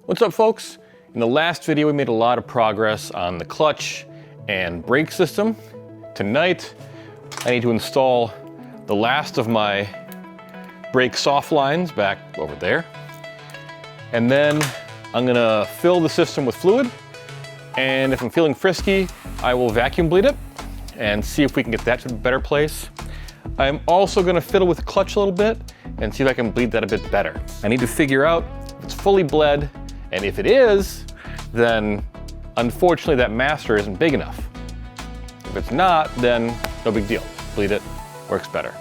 What's up, folks? In the last video, we made a lot of progress on the clutch and brake system. Tonight, I need to install the last of my brake soft lines back over there. And then I'm gonna fill the system with fluid. And if I'm feeling frisky, I will vacuum bleed it and see if we can get that to a better place. I'm also gonna fiddle with the clutch a little bit and see if I can bleed that a bit better. I need to figure out if it's fully bled, and if it is, then unfortunately that master isn't big enough. If it's not, then no big deal. Bleed it, works better.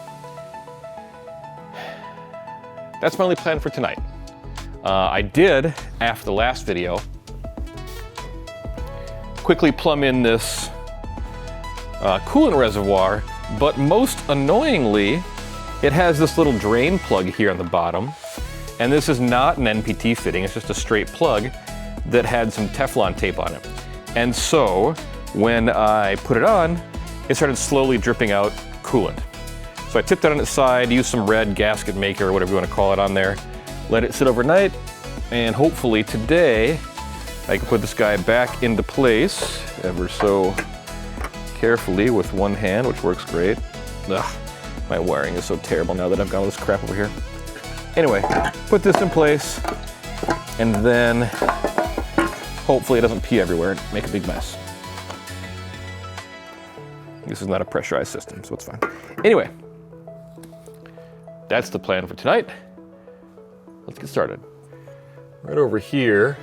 That's my only plan for tonight. I did, after the last video, quickly plumb in this coolant reservoir, but most annoyingly, it has this little drain plug here on the bottom. And this is not an NPT fitting, it's just a straight plug that had some Teflon tape on it. And so, when I put it on, it started slowly dripping out coolant. So I tipped it on its side, used some red gasket maker, or whatever you want to call it, on there, let it sit overnight, and hopefully today, I can put this guy back into place ever so carefully with one hand, which works great. Ugh, my wiring is so terrible now that I've got all this crap over here. Anyway, put this in place, and then hopefully it doesn't pee everywhere and make a big mess. This is not a pressurized system, so it's fine. Anyway, that's the plan for tonight. Let's get started. Right over here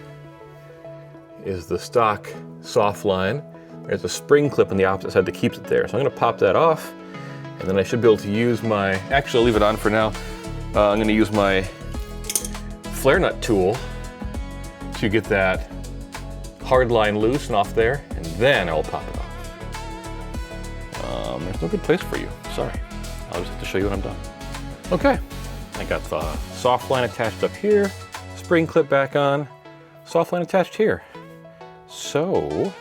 is the stock soft line. There's a spring clip on the opposite side that keeps it there. So I'm gonna pop that off, and then I should be able to use my, actually I'll leave it on for now. I'm gonna use my flare nut tool to get that hard line loose and off there, and then I'll pop it off. There's no good place for you, sorry. I'll just have to show you when I'm done. Okay, I got the soft line attached up here, spring clip back on, soft line attached here. So,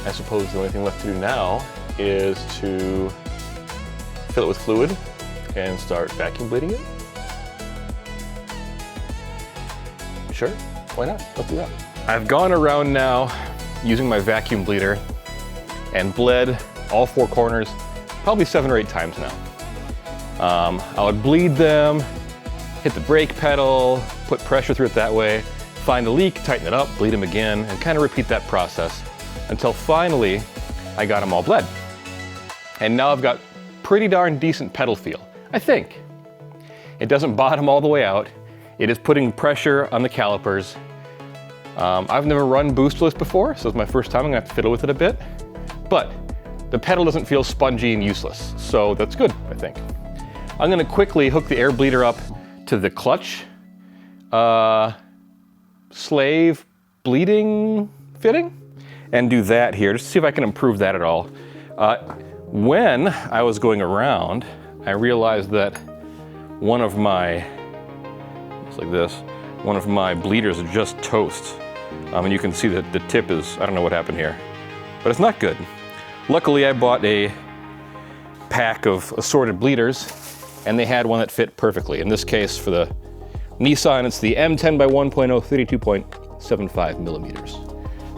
I suppose the only thing left to do now is to fill it with fluid and start vacuum bleeding it. Sure, why not? Let's do that. I've gone around now using my vacuum bleeder and bled all four corners probably 7 or 8 times now. I would bleed them, hit the brake pedal, put pressure through it that way, find a leak, tighten it up, bleed them again, and kind of repeat that process until finally I got them all bled. And now I've got pretty darn decent pedal feel. I think. It doesn't bottom all the way out. It is putting pressure on the calipers. I've never run boostless before, so it's my first time. I'm gonna have to fiddle with it a bit. But the pedal doesn't feel spongy and useless, so that's good, I think. I'm gonna quickly hook the air bleeder up to the clutch slave bleeding fitting and do that here, just to see if I can improve that at all. When I was going around, I realized that one of my, looks like this, one of my bleeders is just toast. And you can see that the tip is, I don't know what happened here, but it's not good. Luckily, I bought a pack of assorted bleeders, and they had one that fit perfectly. In this case, for the Nissan, it's the M10 by 1.0, 32.75 millimeters.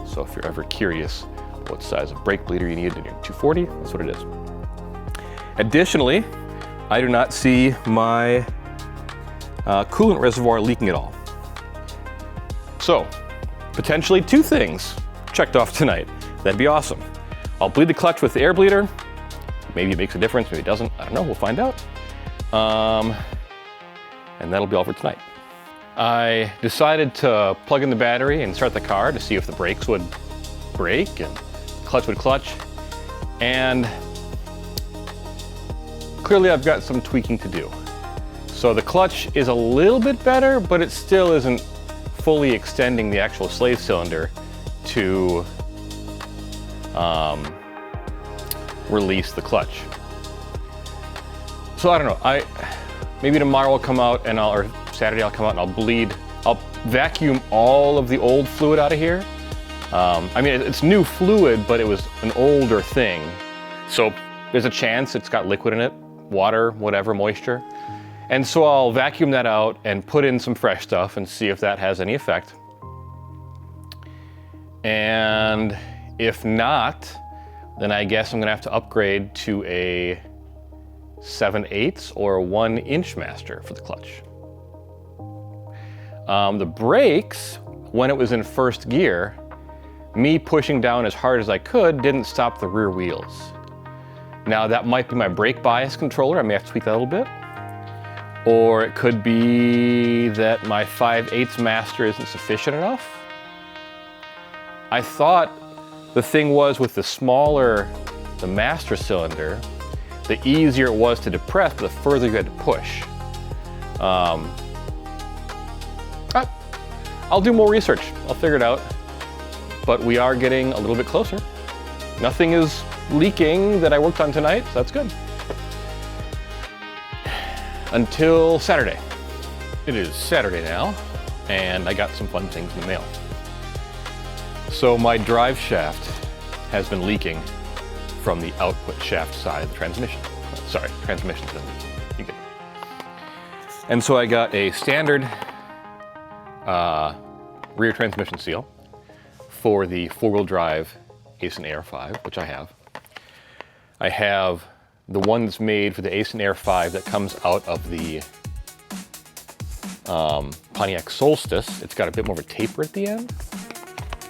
So if you're ever curious what size of brake bleeder you need in your 240, that's what it is. Additionally, I do not see my coolant reservoir leaking at all. So, potentially 2 things checked off tonight. That'd be awesome. I'll bleed the clutch with the air bleeder. Maybe it makes a difference, maybe it doesn't. I don't know, we'll find out. And that'll be all for tonight. I decided to plug in the battery and start the car to see if the brakes would brake and clutch would clutch. And clearly I've got some tweaking to do. So the clutch is a little bit better, but it still isn't fully extending the actual slave cylinder to release the clutch. So I don't know, maybe tomorrow I'll come out and or Saturday I'll come out and I'll vacuum all of the old fluid out of here. I mean, it's new fluid, but it was an older thing. So there's a chance it's got liquid in it, water, whatever, moisture. And so I'll vacuum that out and put in some fresh stuff and see if that has any effect. And if not, then I guess I'm gonna have to upgrade to a 7/8 or a 1-inch master for the clutch. The brakes, when it was in first gear, me pushing down as hard as I could didn't stop the rear wheels. Now that might be my brake bias controller, I may have to tweak that a little bit. Or it could be that my 5/8 master isn't sufficient enough. I thought the thing was with the smaller the master cylinder, the easier it was to depress, but the further you had to push. I'll do more research, I'll figure it out. But we are getting a little bit closer. Nothing is leaking that I worked on tonight, so that's good. Until Saturday. It is Saturday now, and I got some fun things in the mail. So my drive shaft has been leaking from the output shaft side of the transmission. Sorry, transmission's been leaking. You get it. And so I got a standard rear transmission seal for the 4-wheel drive Aisin Air 5, which I have. I have the one that's made for the Aisin Air 5 that comes out of the Pontiac Solstice. It's got a bit more of a taper at the end.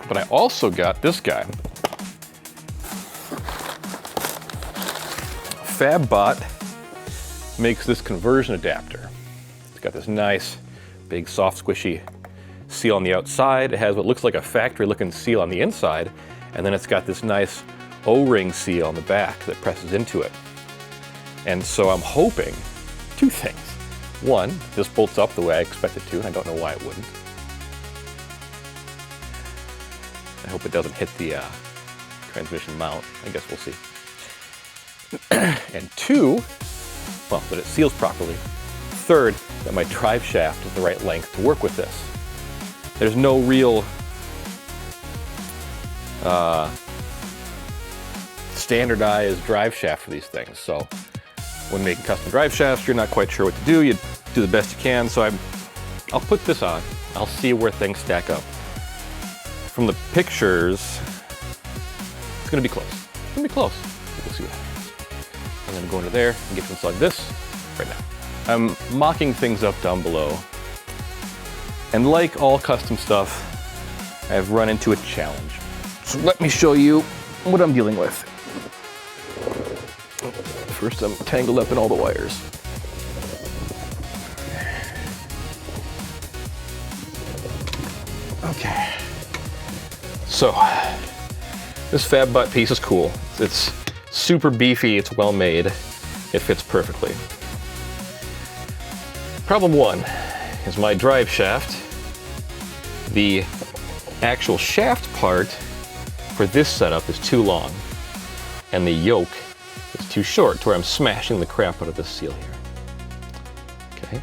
But I also got this guy. FabBot makes this conversion adapter. It's got this nice, big, soft, squishy seal on the outside. It has what looks like a factory-looking seal on the inside, and then it's got this nice O-ring seal on the back that presses into it. And so I'm hoping two things. One, this bolts up the way I expect it to, and I don't know why it wouldn't. I hope it doesn't hit the transmission mount. I guess we'll see. And two, well, that it seals properly. Third, that my drive shaft is the right length to work with this. There's no real standardized drive shaft for these things. So when making custom drive shafts, you're not quite sure what to do. You do the best you can. So I'll put this on. I'll see where things stack up. From the pictures, it's gonna be close. It's gonna be close. We'll see what happens. I'm gonna go into there and get to install this right now. I'm mocking things up down below. And like all custom stuff, I've run into a challenge. So let me show you what I'm dealing with. First, I'm tangled up in all the wires. Okay. So, this FabBot piece is cool. It's super beefy, it's well made, it fits perfectly. Problem one is my drive shaft. The actual shaft part for this setup is too long, and the yoke is too short to where I'm smashing the crap out of this seal here. Okay.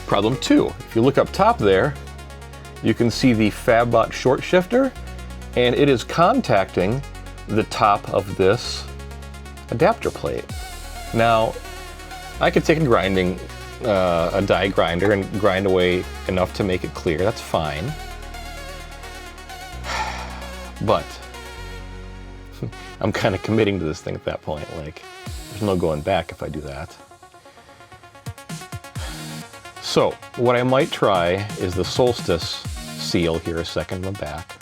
Problem two, if you look up top there, you can see the FabBot short shifter, and it is contacting the top of this adapter plate. Now, I could take a die grinder and grind away enough to make it clear, that's fine. But I'm kind of committing to this thing at that point. Like, there's no going back if I do that. So what I might try is the Solstice seal here a second in the back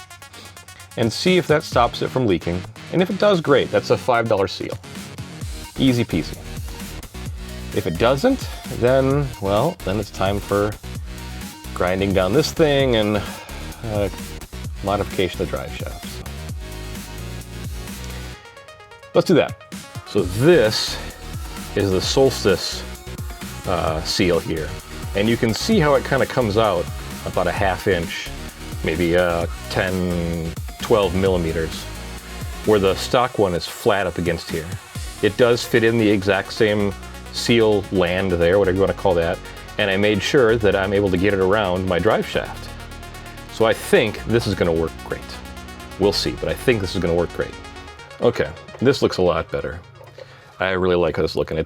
and see if that stops it from leaking. And if it does, great. That's a $5 seal. Easy peasy. If it doesn't, then, well, then it's time for grinding down this thing and modification of the drive shaft. So let's do that. So this is the Solstice seal here. And you can see how it kind of comes out about a 1/2 inch, maybe 10, 12 millimeters, where the stock one is flat up against here. It does fit in the exact same seal land there, whatever you want to call that, and I made sure that I'm able to get it around my drive shaft. So I think this is going to work great. We'll see, but I think this is going to work great. Okay, this looks a lot better. I really like how this is looking.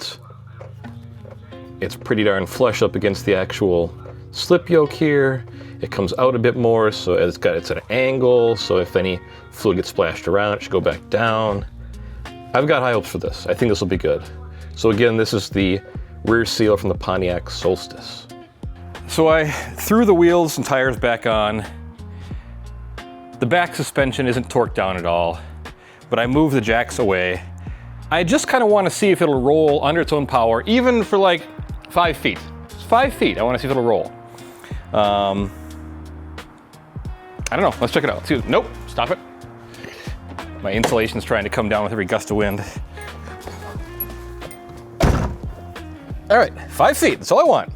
It's pretty darn flush up against the actual slip yoke here. It comes out a bit more, so it's at an angle, so if any fluid gets splashed around, it should go back down. I've got high hopes for this. I think this will be good. So again, this is the rear seal from the Pontiac Solstice. So I threw the wheels and tires back on. The back suspension isn't torqued down at all, but I moved the jacks away. I just kind of want to see if it'll roll under its own power, even for like 5 feet. It's 5 feet, I want to see if it'll roll. I don't know, let's check it out. Nope, stop it. My insulation's trying to come down with every gust of wind. All right, 5 feet, that's all I want.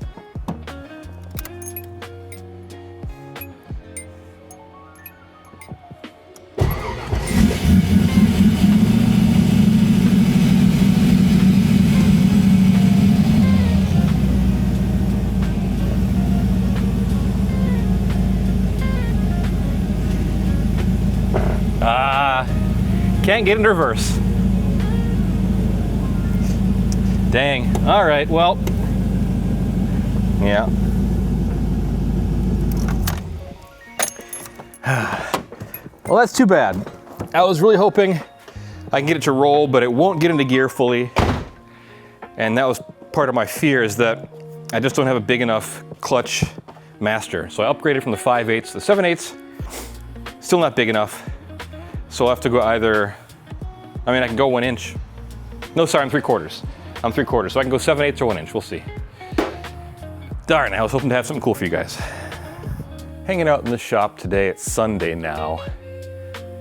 Can't get into reverse. Dang. All right, well, yeah. Well, that's too bad. I was really hoping I can get it to roll, but it won't get into gear fully. And that was part of my fear, is that I just don't have a big enough clutch master. So I upgraded from the 5/8 to the 7/8. Still not big enough. So I'll have to go either, I can go 1 inch. No, sorry, I'm 3/4. I'm 3/4, so I can go 7/8 or 1 inch, we'll see. Darn, I was hoping to have something cool for you guys. Hanging out in the shop today, it's Sunday now,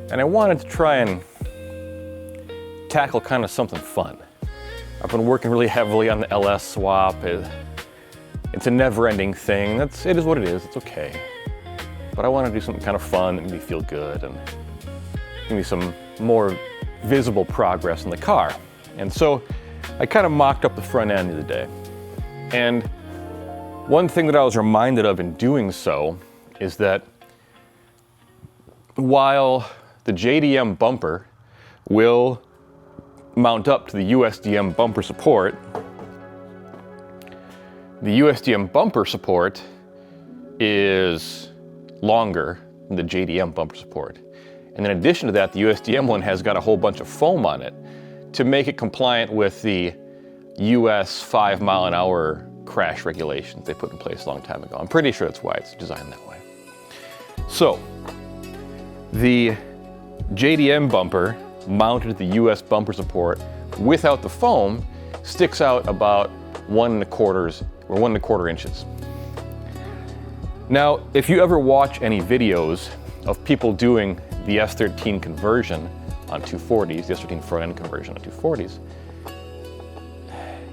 and I wanted to try and tackle kind of something fun. I've been working really heavily on the LS swap. It's a never-ending thing. It is what it is, it's okay. But I want to do something kind of fun that made me feel good and give me some more visible progress in the car. And so I kind of mocked up the front end the other day. And one thing that I was reminded of in doing so is that while the JDM bumper will mount up to the USDM bumper support, the USDM bumper support is longer than the JDM bumper support. And in addition to that, the USDM one has got a whole bunch of foam on it to make it compliant with the US 5-mile-an-hour crash regulations they put in place a long time ago. I'm pretty sure that's why it's designed that way. So, the JDM bumper mounted to the US bumper support without the foam sticks out about 1 1/4 inches. Now, if you ever watch any videos of people doing the S13 conversion on 240s, the S13 front end conversion on 240s,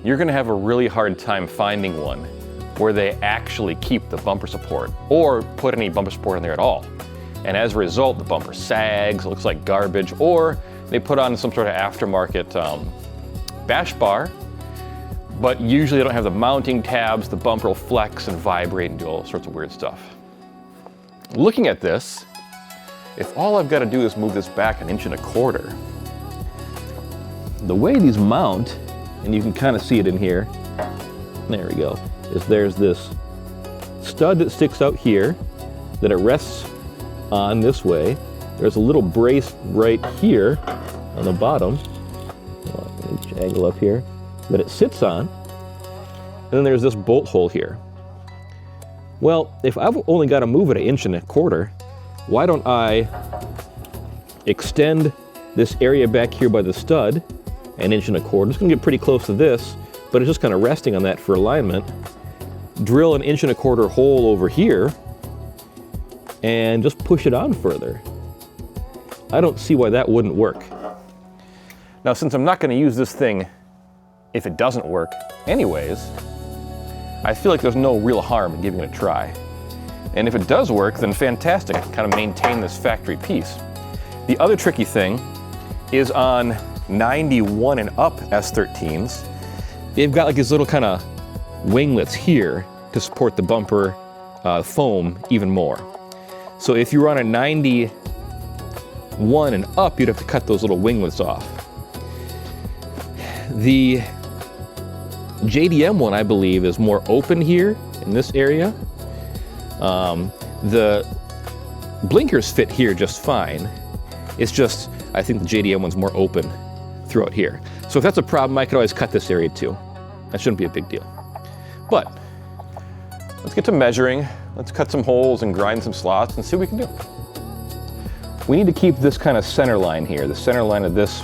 you're gonna have a really hard time finding one where they actually keep the bumper support or put any bumper support in there at all. And as a result, the bumper sags, looks like garbage, or they put on some sort of aftermarket bash bar, but usually they don't have the mounting tabs, the bumper will flex and vibrate and do all sorts of weird stuff. Looking at this, if all I've got to do is move this back 1 1/4 inches, the way these mount, and you can kind of see it in here, there we go, is there's this stud that sticks out here that it rests on this way. There's a little brace right here on the bottom, let me angle up here, that it sits on, and then there's this bolt hole here. Well, if I've only got to move it 1 1/4 inches, why don't I extend this area back here by the stud 1 1/4 inches? It's gonna get pretty close to this, but it's just kind of resting on that for alignment. Drill 1 1/4 inch hole over here and just push it on further. I don't see why that wouldn't work. Now, since I'm not gonna use this thing if it doesn't work anyways, I feel like there's no real harm in giving it a try. And if it does work, then fantastic, I can kind of maintain this factory piece. The other tricky thing is on 91 and up S13s, they've got like these little kind of winglets here to support the bumper foam even more. So if you were on a 91 and up, you'd have to cut those little winglets off. The JDM one, I believe, is more open here in this area. The blinkers fit here just fine. It's just, I think the JDM one's more open throughout here. So if that's a problem, I could always cut this area too. That shouldn't be a big deal. But let's get to measuring. Let's cut some holes and grind some slots and see what we can do. We need to keep this kind of center line here, the center line of this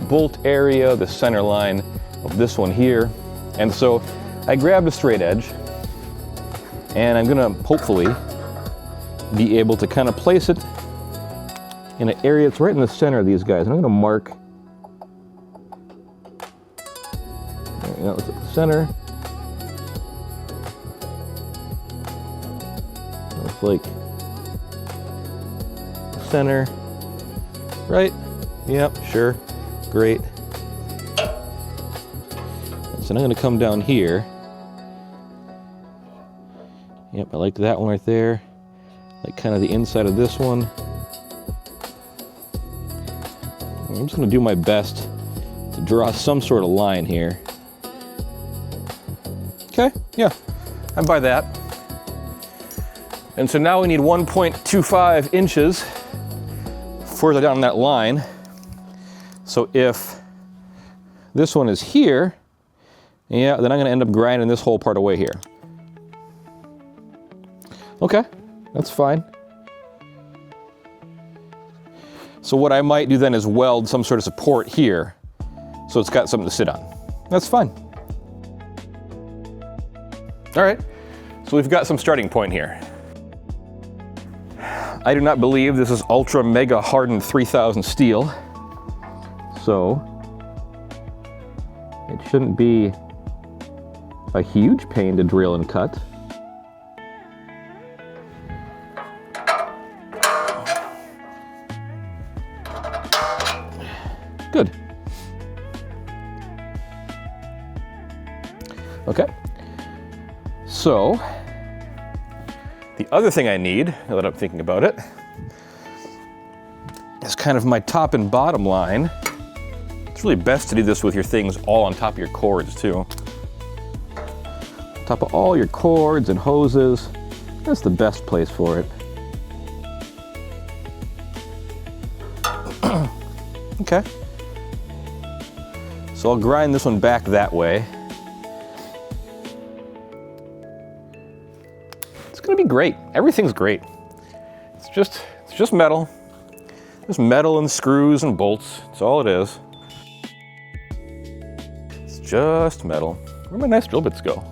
bolt area, the center line of this one here. And so I grabbed a straight edge, and I'm gonna hopefully be able to kind of place it in an area that's right in the center of these guys. And I'm gonna mark, let's at the center. Looks like the center, right? Yep, sure, great. So I'm gonna come down here. Yep, I like that one right there. Like kind of the inside of this one. I'm just gonna do my best to draw some sort of line here. Okay, yeah, I'm by that. And so now we need 1.25 inches further down that line. So if this one is here, yeah, then I'm gonna end up grinding this whole part away here. Okay, that's fine. So what I might do then is weld some sort of support here so it's got something to sit on. That's fine. All right, so we've got some starting point here. I do not believe this is ultra mega hardened 3000 steel, so it shouldn't be a huge pain to drill and cut. Good. Okay. So, the other thing I need, now that I'm thinking about it, is kind of my top and bottom line. It's really best to do this with your things all on top of your cords too. Top of all your cords and hoses. That's the best place for it. Okay. So I'll grind this one back that way. It's gonna be great. Everything's great. It's just metal. Just metal and screws and bolts. That's all it is. It's just metal. Where'd my nice drill bits go?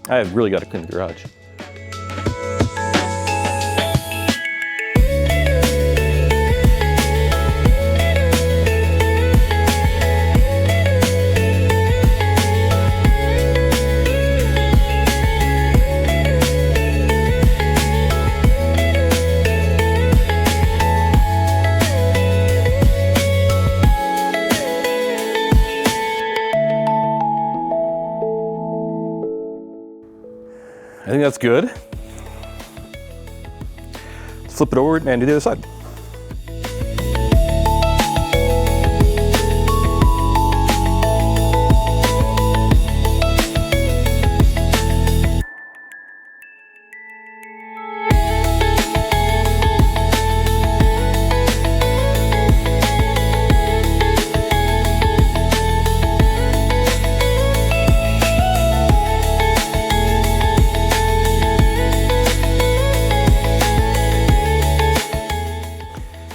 I've really got to clean the garage. I think that's good. Let's flip it over and do the other side.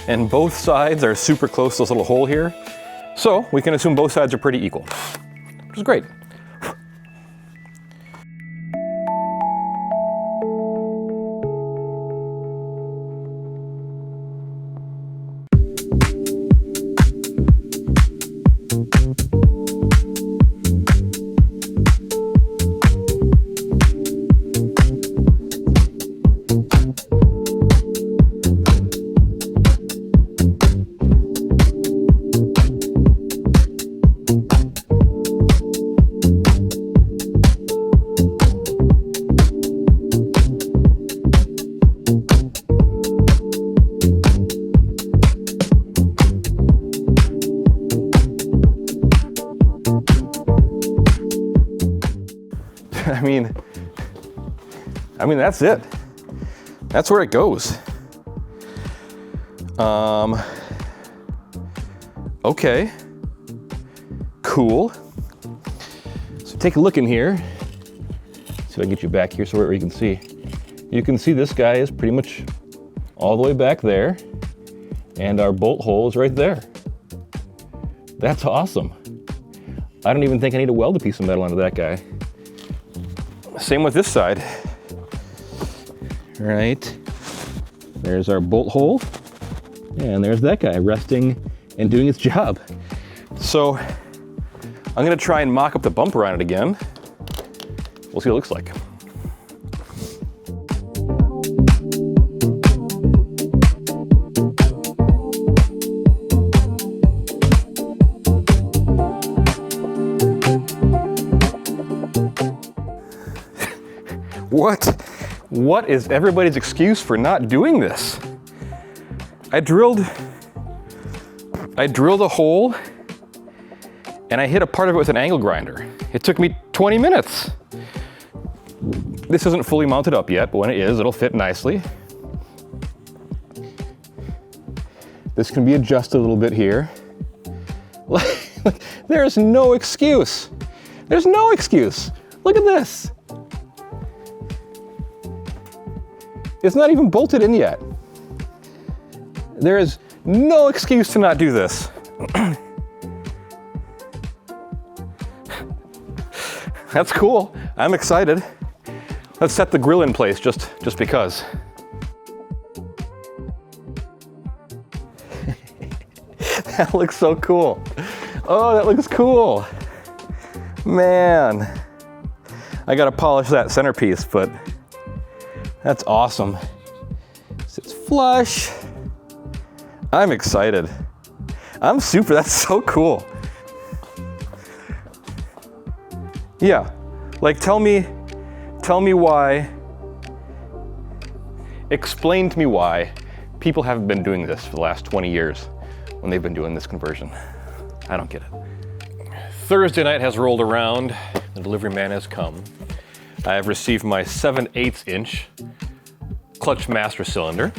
And both sides are super close to this little hole here. So we can assume both sides are pretty equal, which is great. mean, that's it. That's where it goes. Okay, cool. So take a look in here. See if I can get you back here so where you can see. You can see this guy is pretty much all the way back there, and our bolt hole is right there. That's awesome. I don't even think I need to weld a piece of metal onto that guy. Same with this side. Right, there's our bolt hole, and there's that guy resting and doing its job. So I'm gonna try and mock up the bumper on it again. We'll see what it looks like. What is everybody's excuse for not doing this? I drilled a hole and I hit a part of it with an angle grinder. It took me 20 minutes. This isn't fully mounted up yet, but when it is, it'll fit nicely. This can be adjusted a little bit here. There's no excuse. There's no excuse. Look at this. It's not even bolted in yet. There is no excuse to not do this. That's cool. I'm excited. Let's set the grill in place just because. That looks so cool. Oh, that looks cool. Man, I gotta polish that centerpiece, but that's awesome. Sits flush. I'm excited. I'm super, that's so cool. Yeah, like tell me why, explain to me why people haven't been doing this for the last 20 years when they've been doing this conversion. I don't get it. Thursday night has rolled around, the delivery man has come. I have received my 7/8 inch clutch master cylinder.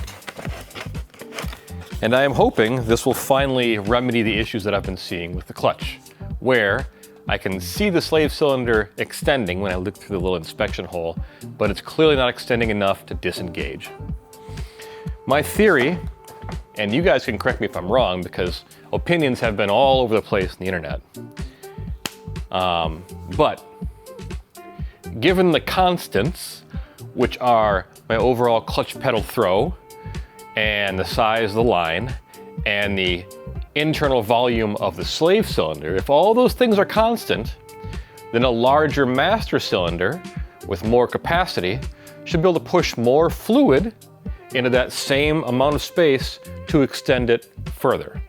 And I am hoping this will finally remedy the issues that I've been seeing with the clutch, where I can see the slave cylinder extending when I look through the little inspection hole, but it's clearly not extending enough to disengage. My theory, and you guys can correct me if I'm wrong because opinions have been all over the place on the internet, but given the constants, which are my overall clutch pedal throw, and the size of the line, and the internal volume of the slave cylinder, if all those things are constant, then a larger master cylinder with more capacity should be able to push more fluid into that same amount of space to extend it further.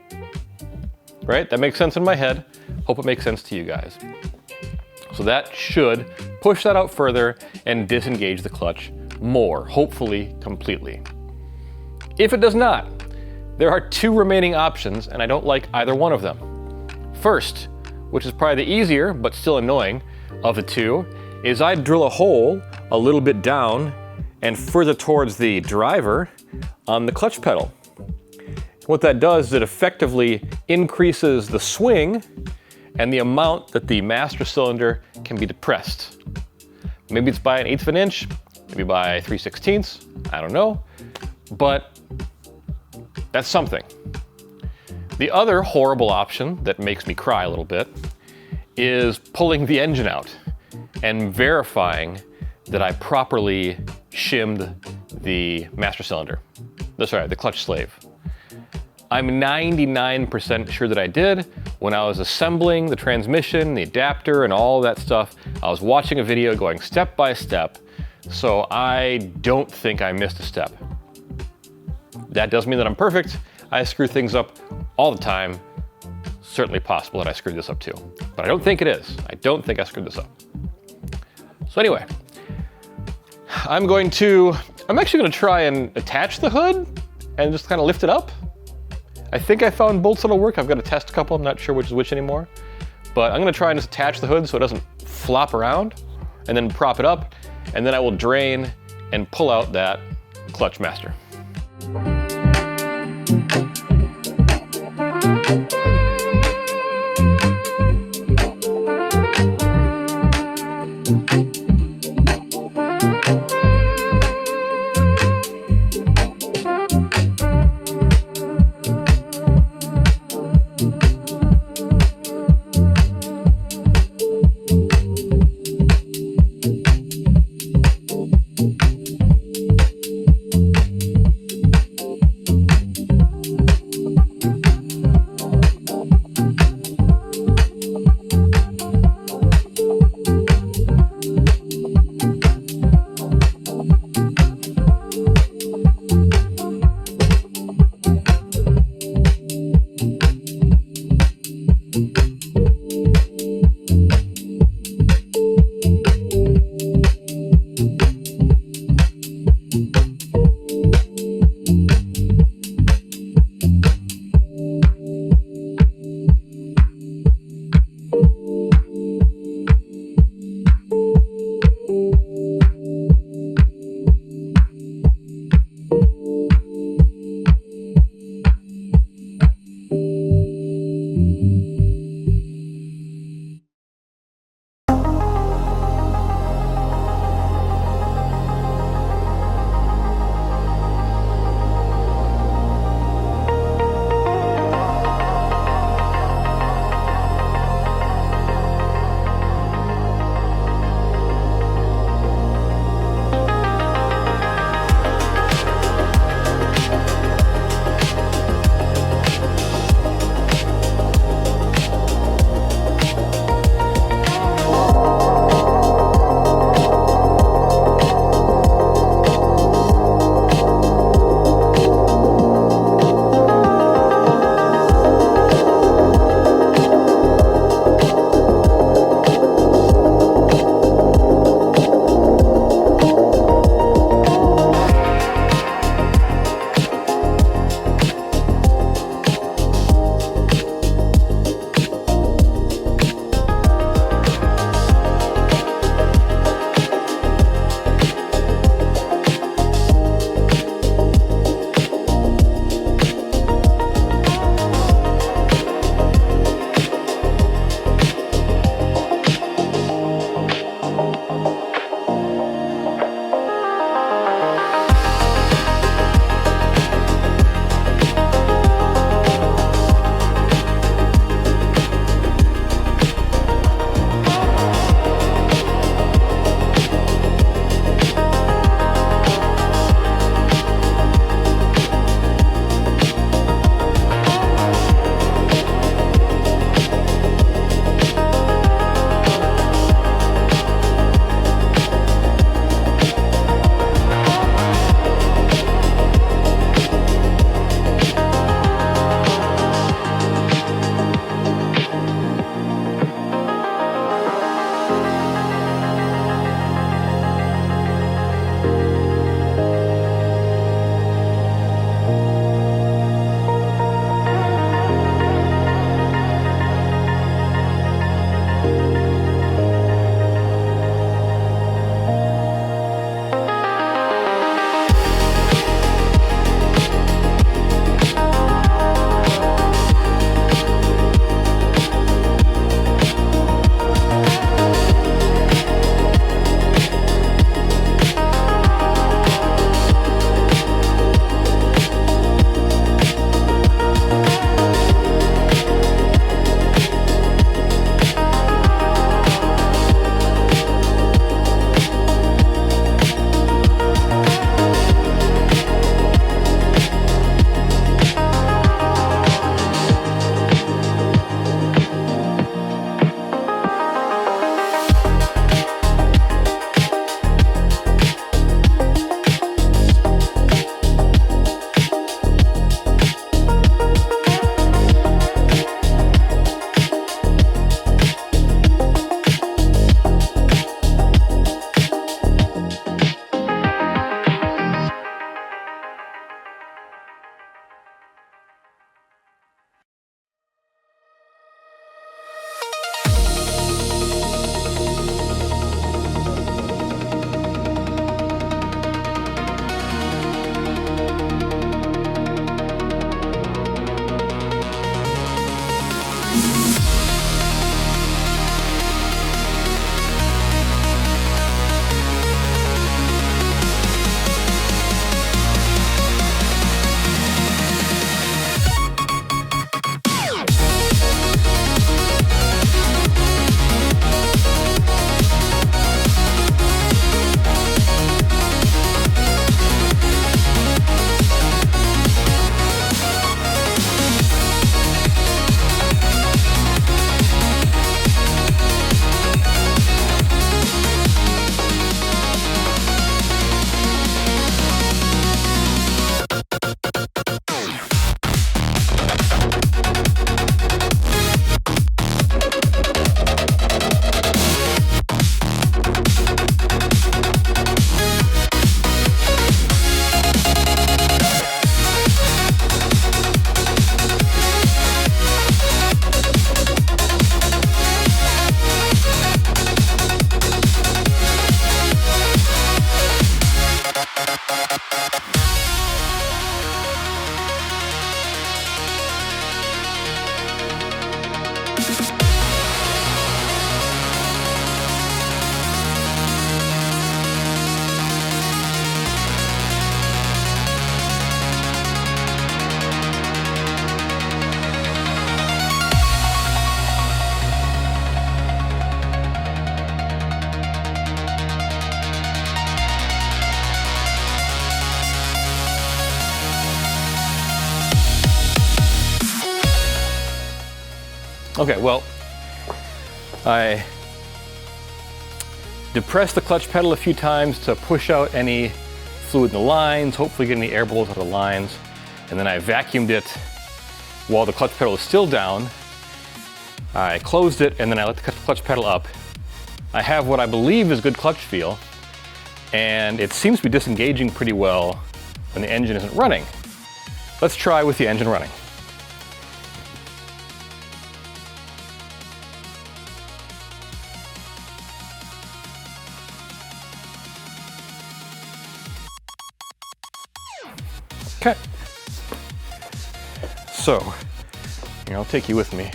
Right? That makes sense in my head. Hope it makes sense to you guys. So that should push that out further and disengage the clutch more, hopefully completely. If it does not, there are two remaining options, and I don't like either one of them. First, which is probably the easier but still annoying of the two, is I drill a hole a little bit down and further towards the driver on the clutch pedal. What that does is it effectively increases the swing and the amount that the master cylinder can be depressed. Maybe it's by 1/8 of an inch, maybe by 3/16, I don't know, but that's something. The other horrible option that makes me cry a little bit is pulling the engine out and verifying that I properly shimmed the master cylinder. The clutch slave. I'm 99% sure that I did. When I was assembling the transmission, the adapter, and all that stuff, I was watching a video going step by step, so I don't think I missed a step. That doesn't mean that I'm perfect. I screw things up all the time. Certainly possible that I screwed this up too, but I don't think it is. I don't think I screwed this up. So anyway, I'm actually gonna try and attach the hood and just kind of lift it up. I think I found bolts that'll work. I've got to test a couple. I'm not sure which is which anymore, but I'm gonna try and just attach the hood so it doesn't flop around and then prop it up, and then I will drain and pull out that clutch master. Okay, well, I depressed the clutch pedal a few times to push out any fluid in the lines, hopefully get any air bubbles out of the lines, and then I vacuumed it while the clutch pedal is still down. I closed it and then I let the clutch pedal up. I have what I believe is good clutch feel, and it seems to be disengaging pretty well when the engine isn't running. Let's try with the engine running. Okay, so here, I'll take you with me.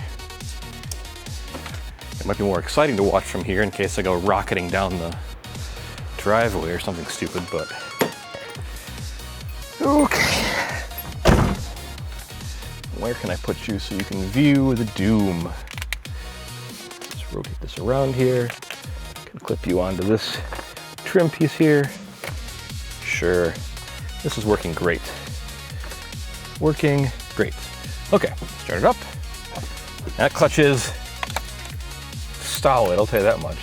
It might be more exciting to watch from here in case I go rocketing down the driveway or something stupid, but okay. Where can I put you so you can view the doom? Let's rotate this around here. Can clip you onto this trim piece here. Sure, this is working great. Working great. Okay, start it up. That clutch is solid, I'll tell you that much.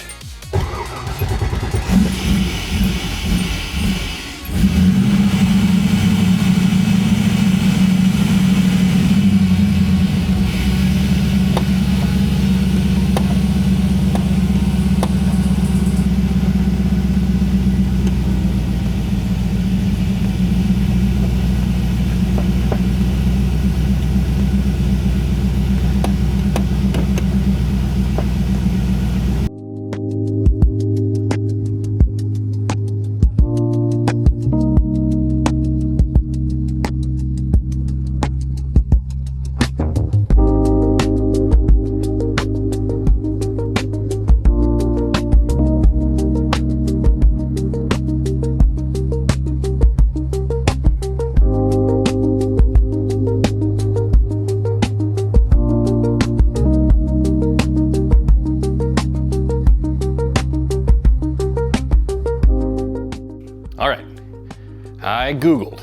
I Googled,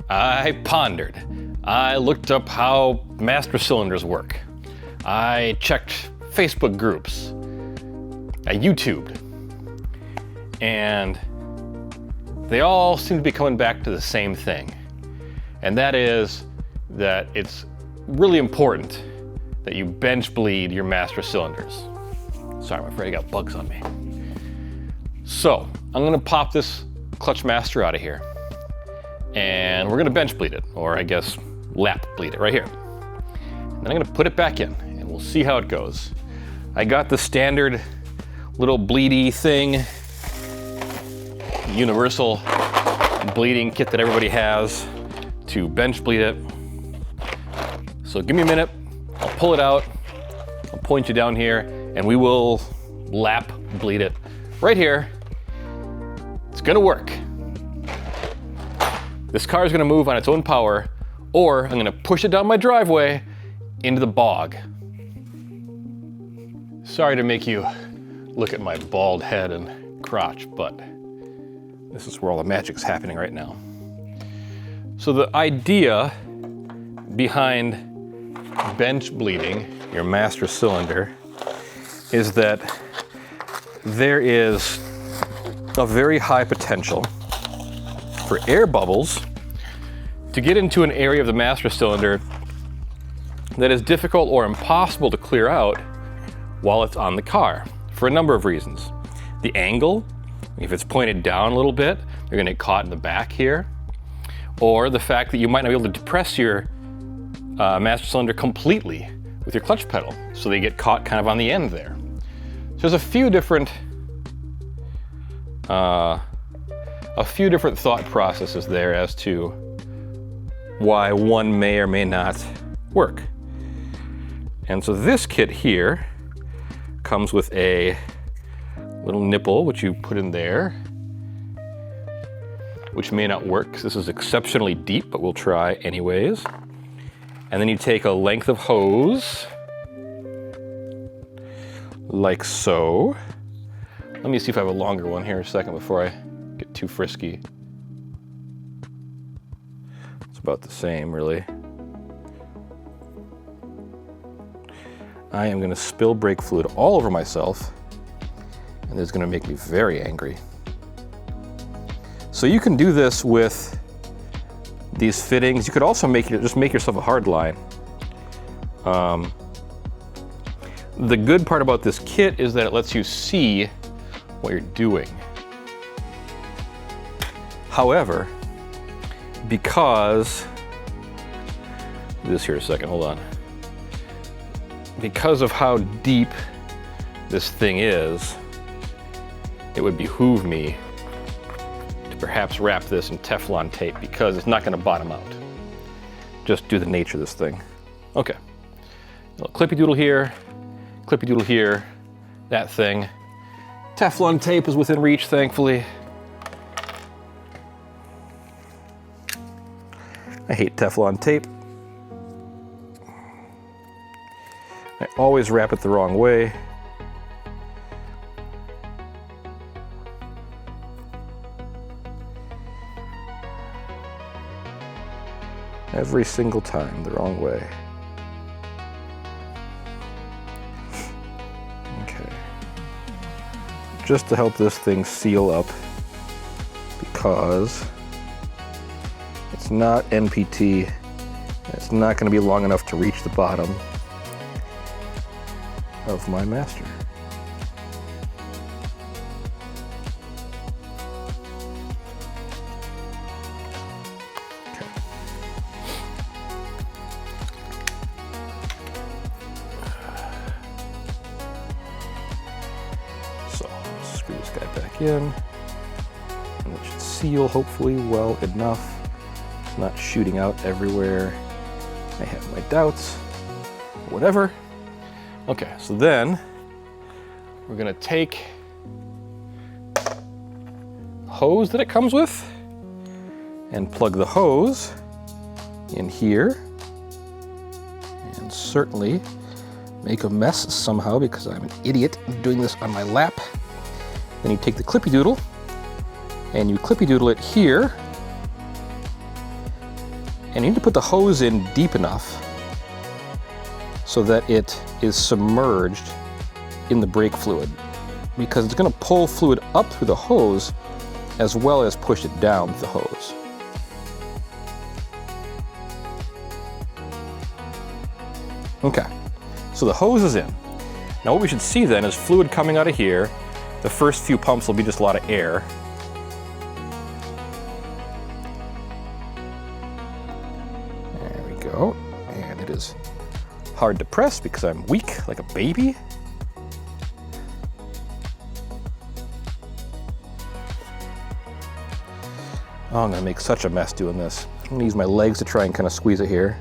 I pondered, I looked up how master cylinders work, I checked Facebook groups, I YouTubed, and they all seem to be coming back to the same thing. And that is that it's really important that you bench bleed your master cylinders. Sorry, I'm afraid I got bugs on me. So I'm gonna pop this clutch master out of here, and we're gonna bench bleed it, or I guess lap bleed it right here. And then I'm gonna put it back in, and we'll see how it goes. I got the standard little bleedy thing, universal bleeding kit that everybody has to bench bleed it. So give me a minute, I'll pull it out, I'll point you down here, and we will lap bleed it right here. It's gonna work. This car is gonna move on its own power, or I'm gonna push it down my driveway into the bog. Sorry to make you look at my bald head and crotch, but this is where all the magic's happening right now. So the idea behind bench bleeding your master cylinder is that there is a very high potential for air bubbles to get into an area of the master cylinder that is difficult or impossible to clear out while it's on the car, for a number of reasons. The angle, if it's pointed down a little bit, you're gonna get caught in the back here, or the fact that you might not be able to depress your master cylinder completely with your clutch pedal, so they get caught kind of on the end there. So there's a few different a few different thought processes there as to why one may or may not work. And so this kit here comes with a little nipple, which you put in there, which may not work because this is exceptionally deep, but we'll try anyways. And then you take a length of hose, like so. Let me see if I have a longer one here a second before I get too frisky. It's about the same, really. I am gonna spill brake fluid all over myself, and this is gonna make me very angry. So you can do this with these fittings. You could also just make yourself a hard line. The good part about this kit is that it lets you see what you're doing. However, because, do this here a second, hold on. Because of how deep this thing is, it would behoove me to perhaps wrap this in Teflon tape because it's not going to bottom out. Just due to the nature of this thing. Okay. A little clippy doodle here, that thing. Teflon tape is within reach, thankfully. I hate Teflon tape. I always wrap it the wrong way. Every single time, the wrong way. Okay. Just to help this thing seal up, because it's not NPT, it's not going to be long enough to reach the bottom of my master. Okay. So, screw this guy back in, and it should seal hopefully well enough. It's not shooting out everywhere. I have my doubts. Whatever. Okay, so then we're gonna take the hose that it comes with and plug the hose in here, and certainly make a mess somehow because I'm an idiot doing this on my lap. Then you take the clippy doodle and you clippy doodle it here, and you need to put the hose in deep enough so that it is submerged in the brake fluid, because it's going to pull fluid up through the hose as well as push it down with the hose. Okay, so the hose is in. Now what we should see then is fluid coming out of here. The first few pumps will be just a lot of air. There we go, and it is hard to press because I'm weak like a baby. Oh, I'm gonna make such a mess doing this. I'm gonna use my legs to try and kind of squeeze it here.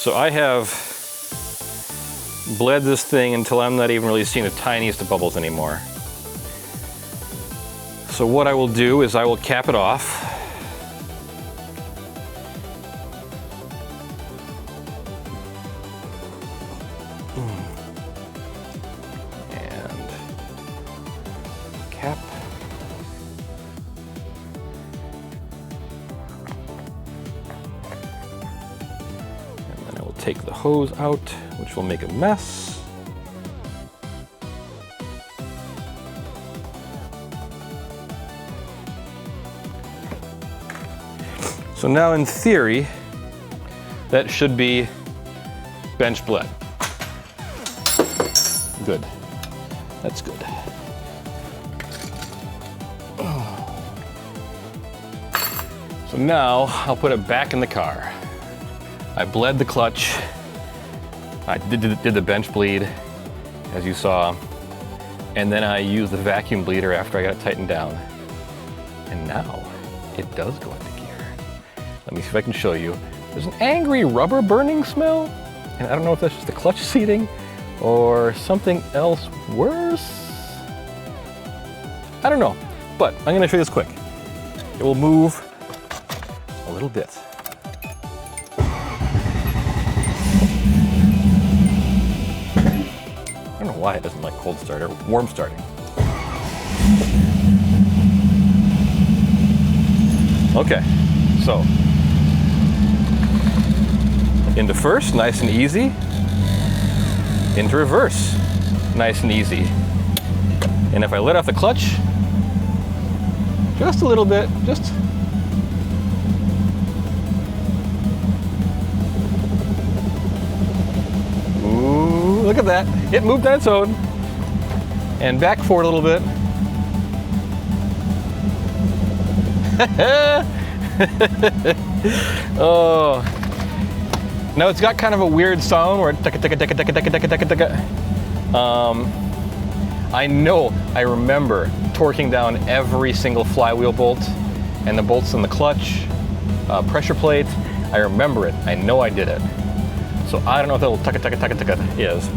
So I have bled this thing until I'm not even really seeing the tiniest of bubbles anymore. So what I will do is I will cap it off. And cap. Take the hose out, which will make a mess. So now in theory, that should be bench bled. Good. That's good. So now I'll put it back in the car. I bled the clutch. I did the bench bleed, as you saw. And then I used the vacuum bleeder after I got it tightened down. And now it does go into gear. Let me see if I can show you. There's an angry rubber burning smell. And I don't know if that's just the clutch seating or something else worse. I don't know, but I'm gonna show you this quick. It will move a little bit. I don't know why it doesn't like cold start or warm starting. Okay, so into first, nice and easy. Into reverse, nice and easy. And if I let off the clutch, just a little bit, just look at that. It moved on its own. And back forward a little bit. Oh. Now it's got kind of a weird sound where I remember torquing down every single flywheel bolt and the bolts in the clutch, pressure plate. I remember it. I know I did it. So I don't know what that little is.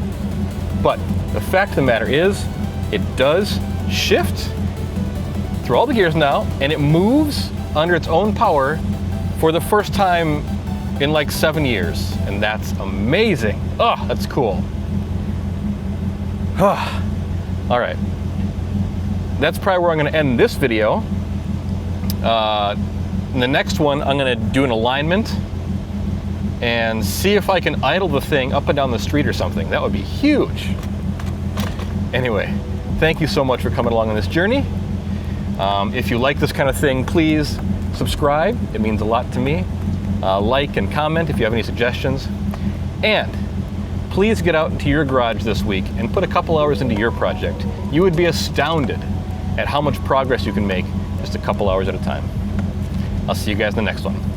But the fact of the matter is, it does shift through all the gears now, and it moves under its own power for the first time in like 7 years. And that's amazing. Oh, that's cool. All right. That's probably where I'm gonna end this video. In the next one, I'm gonna do an alignment and see if I can idle the thing up and down the street or something. That would be huge. Anyway, thank you so much for coming along on this journey. If you like this kind of thing, please subscribe. It means a lot to me. Like and comment if you have any suggestions. And please get out into your garage this week and put a couple hours into your project. You would be astounded at how much progress you can make just a couple hours at a time. I'll see you guys in the next one.